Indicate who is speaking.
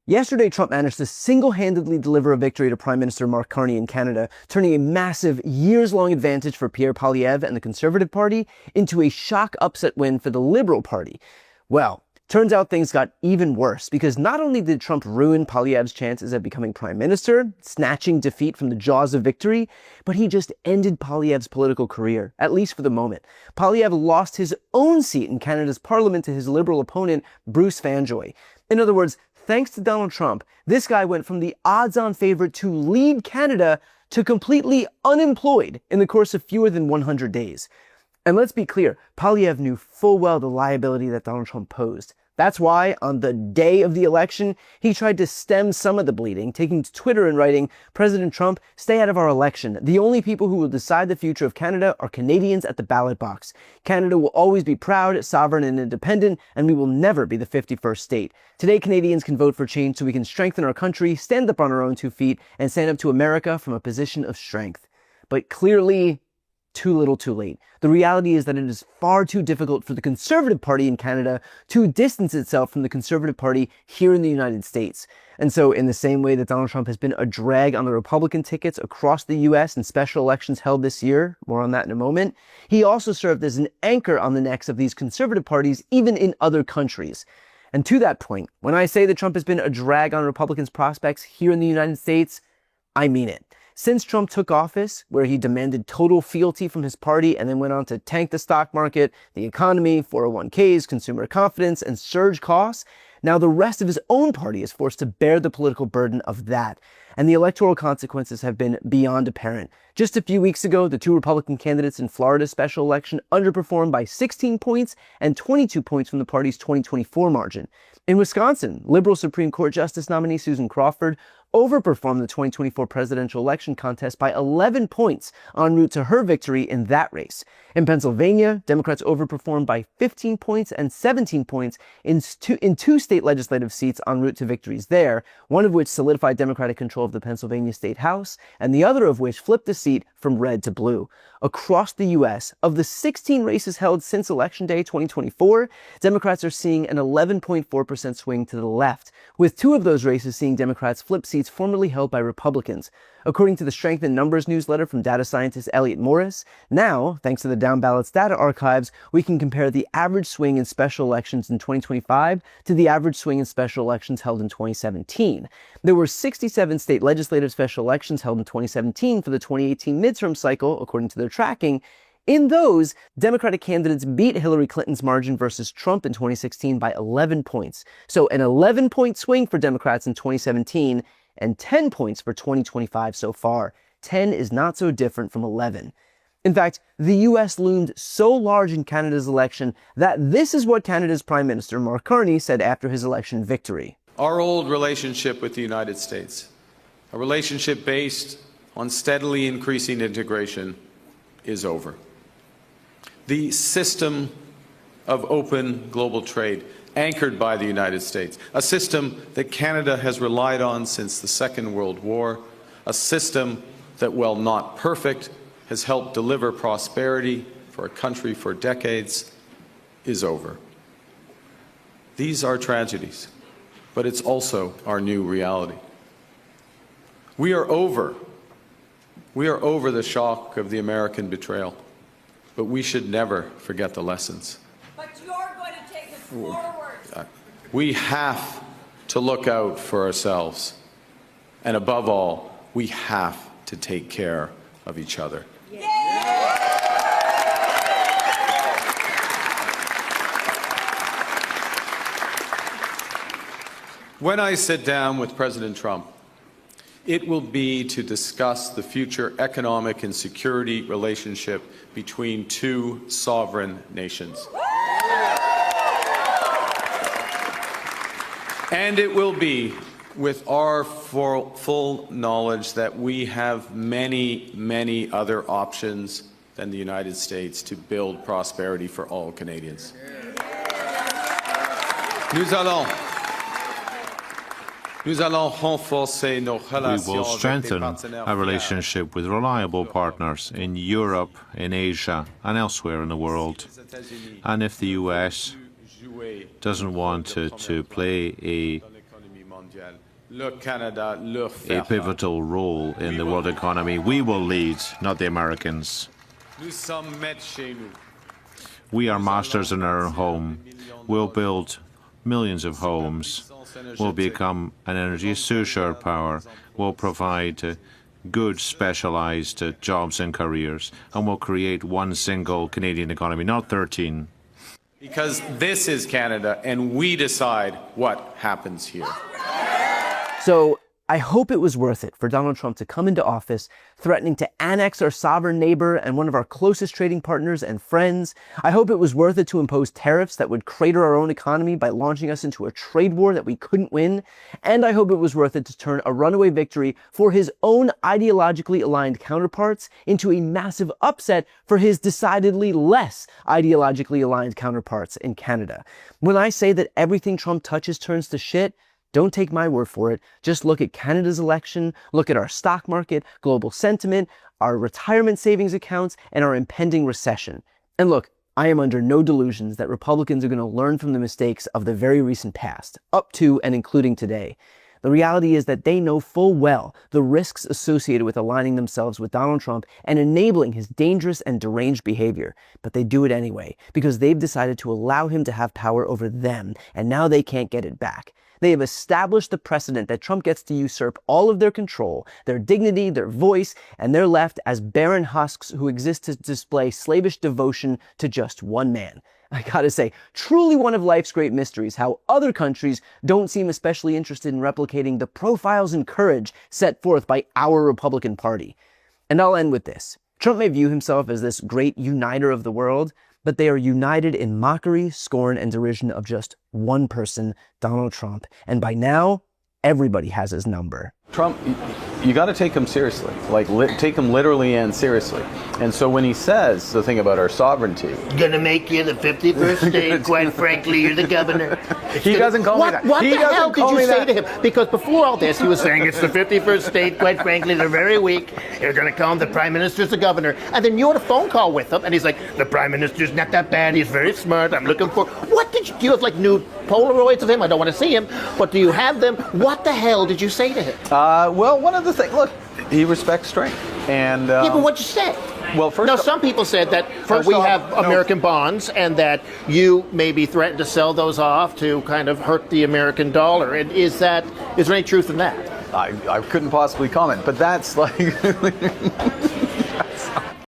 Speaker 1: Yesterday, Trump managed to single-handedly deliver a victory to Prime Minister Mark Carney in Canada, turning a massive, years-long advantage for Pierre Poilievre and the Conservative Party into a shock upset win for the Liberal Party. Well, turns out things got even worse, because not only did Trump ruin Poilievre's chances at becoming Prime Minister, snatching defeat from the jaws of victory, but he just ended Poilievre's political career, at least for the moment. Poilievre lost his own seat in Canada's Parliament to his Liberal opponent, Bruce Vanjoy. In other words, thanks to Donald Trump, this guy went from the odds-on favorite to lead Canada to completely unemployed in the course of fewer than 100 days. And let's be clear, Poilievre knew full well the liability that Donald Trump posed. That's why, on the day of the election, he tried to stem some of the bleeding, taking to Twitter and writing, "President Trump, stay out of our election. The only people who will decide the future of Canada are Canadians at the ballot box. Canada will always be proud, sovereign, and independent, and we will never be the 51st state. Today, Canadians can vote for change so we can strengthen our country, stand up on our own 2 feet, and stand up to America from a position of strength." But clearly, too little too late. The reality is that it is far too difficult for the Conservative Party in Canada to distance itself from the Conservative Party here in the United States. And so in the same way that Donald Trump has been a drag on the Republican tickets across the US in special elections held this year, more on that in a moment, he also served as an anchor on the necks of these Conservative parties even in other countries. And to that point, when I say that Trump has been a drag on Republicans' prospects here in the United States, I mean it. Since Trump took office, where he demanded total fealty from his party and then went on to tank the stock market, the economy, 401ks, consumer confidence, and surge costs, now the rest of his own party is forced to bear the political burden of that. And the electoral consequences have been beyond apparent. Just a few weeks ago, the 2 Republican candidates in Florida's special election underperformed by 16 points and 22 points from the party's 2024 margin. In Wisconsin, Liberal Supreme Court Justice nominee Susan Crawford overperformed the 2024 presidential election contest by 11 points en route to her victory in that race. In Pennsylvania, Democrats overperformed by 15 points and 17 points in two state legislative seats en route to victories there, one of which solidified Democratic control of the Pennsylvania State House, and the other of which flipped the seat from red to blue. Across the U.S., of the 16 races held since Election Day 2024, Democrats are seeing an 11.4% swing to the left, with 2 of those races seeing Democrats flip seats formerly held by Republicans. According to the Strength in Numbers newsletter from data scientist Elliot Morris, now, thanks to the Down Ballots data archives, we can compare the average swing in special elections in 2025 to the average swing in special elections held in 2017. There were 67 state legislative special elections held in 2017 for the 2018 midterm cycle, according to their tracking. In those, Democratic candidates beat Hillary Clinton's margin versus Trump in 2016 by 11 points. So an 11-point swing for Democrats in 2017 and 10 points for 2025 so far. 10 is not so different from 11. In fact, the US loomed so large in Canada's election that this is what Canada's Prime Minister Mark Carney said after his election victory.
Speaker 2: Our old relationship with the United States, a relationship based on steadily increasing integration, is over. The system of open global trade, anchored by the United States, a system that Canada has relied on since the Second World War, a system that, while not perfect, has helped deliver prosperity for a country for decades, is over. These are tragedies, but it's also our new reality. We are over the shock of the American betrayal, but we should never forget the lessons.
Speaker 3: But you're going to take us forward.
Speaker 2: We have to look out for ourselves. And above all, we have to take care of each other. When I sit down with President Trump, it will be to discuss the future economic and security relationship between 2 sovereign nations. And it will be with our full knowledge that we have many, many other options than the United States to build prosperity for all Canadians. We will
Speaker 4: strengthen our relationship with reliable partners in Europe, in Asia, and elsewhere in the world. And if the US doesn't want to play a a pivotal role in the world economy. We will lead, not the Americans. We are masters in our own home. We'll build millions of homes. We'll become an energy superpower. We'll provide good specialized jobs and careers. And we'll create one single Canadian economy, not 13.
Speaker 2: Because this is Canada, and we decide what happens here.
Speaker 1: So I hope it was worth it for Donald Trump to come into office threatening to annex our sovereign neighbor and one of our closest trading partners and friends. I hope it was worth it to impose tariffs that would crater our own economy by launching us into a trade war that we couldn't win. And I hope it was worth it to turn a runaway victory for his own ideologically aligned counterparts into a massive upset for his decidedly less ideologically aligned counterparts in Canada. When I say that everything Trump touches turns to shit, don't take my word for it. Just look at Canada's election, look at our stock market, global sentiment, our retirement savings accounts, and our impending recession. And look, I am under no delusions that Republicans are going to learn from the mistakes of the very recent past, up to and including today. The reality is that they know full well the risks associated with aligning themselves with Donald Trump and enabling his dangerous and deranged behavior. But they do it anyway, because they've decided to allow him to have power over them, and now they can't get it back. They have established the precedent that Trump gets to usurp all of their control, their dignity, their voice, and they're left as barren husks who exist to display slavish devotion to just one man. I gotta say, truly one of life's great mysteries, how other countries don't seem especially interested in replicating the profiles and courage set forth by our Republican Party. And I'll end with this. Trump may view himself as this great uniter of the world, but they are united in mockery, scorn, and derision of just one person, Donald Trump. And by now, everybody has his number.
Speaker 5: Trump, you got to take him seriously, take him literally and seriously. And so when he says the thing about our sovereignty,
Speaker 6: gonna make you the 51st state, quite frankly, you're the governor.
Speaker 5: He doesn't call me that.
Speaker 6: What
Speaker 5: He
Speaker 6: the
Speaker 5: doesn't
Speaker 6: hell did
Speaker 5: call
Speaker 6: you
Speaker 5: me
Speaker 6: say
Speaker 5: that.
Speaker 6: to him? Because before all this, he was saying it's the 51st state, quite frankly, they're very weak. You're gonna call him the prime minister's the governor. And then you had a phone call with him, and he's like, the prime minister's not that bad, he's very smart, I'm looking for... What did you... Do you have, new Polaroids of him? I don't want to see him. But do you have them? What the hell did you say to him?
Speaker 5: Well, one of the things, look, he respects strength. And
Speaker 6: yeah, but what'd you say?
Speaker 5: Well, first
Speaker 6: now,
Speaker 5: off,
Speaker 6: some people said that we have American bonds and that you maybe threatened to sell those off to kind of hurt the American dollar. And is there any truth in that?
Speaker 5: I couldn't possibly comment, but that's like...